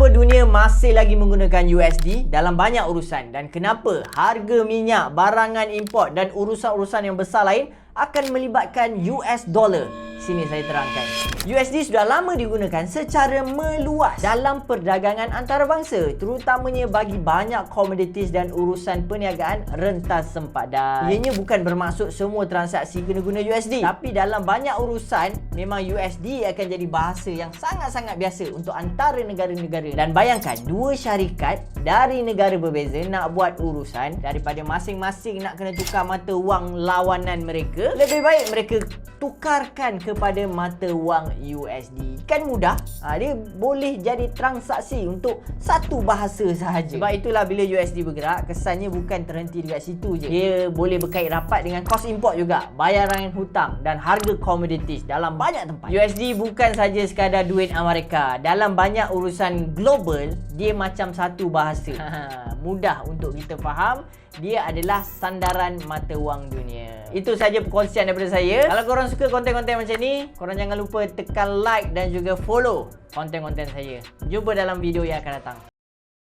Kenapa dunia masih lagi menggunakan USD dalam banyak urusan dan kenapa harga minyak, barangan import dan urusan-urusan yang besar lain akan melibatkan US dollar? Sini saya terangkan. USD sudah lama digunakan secara meluas dalam perdagangan antarabangsa, terutamanya bagi banyak komoditis dan urusan perniagaan rentas sempadan. Ianya bukan bermaksud semua transaksi kena guna USD, tapi dalam banyak urusan memang USD akan jadi bahasa yang sangat-sangat biasa untuk antara negara-negara. Dan bayangkan dua syarikat dari negara berbeza nak buat urusan, daripada masing-masing nak kena tukar mata wang lawanan mereka, lebih baik mereka tukarkan kepada mata wang USD. Kan mudah. Dia boleh jadi transaksi untuk satu bahasa sahaja. Sebab itulah bila USD bergerak, kesannya bukan terhenti dekat situ je. Dia boleh berkait rapat dengan kos import juga, bayaran hutang dan harga komoditis dalam banyak tempat. USD bukan saja sekadar duit Amerika. Dalam banyak urusan global, dia macam satu bahasa. Mudah untuk kita faham. Dia adalah sandaran mata wang dunia. Itu saja perkongsian daripada saya. Kalau korang suka konten-konten macam ni, korang jangan lupa tekan like dan juga follow konten-konten saya. Jumpa dalam video yang akan datang.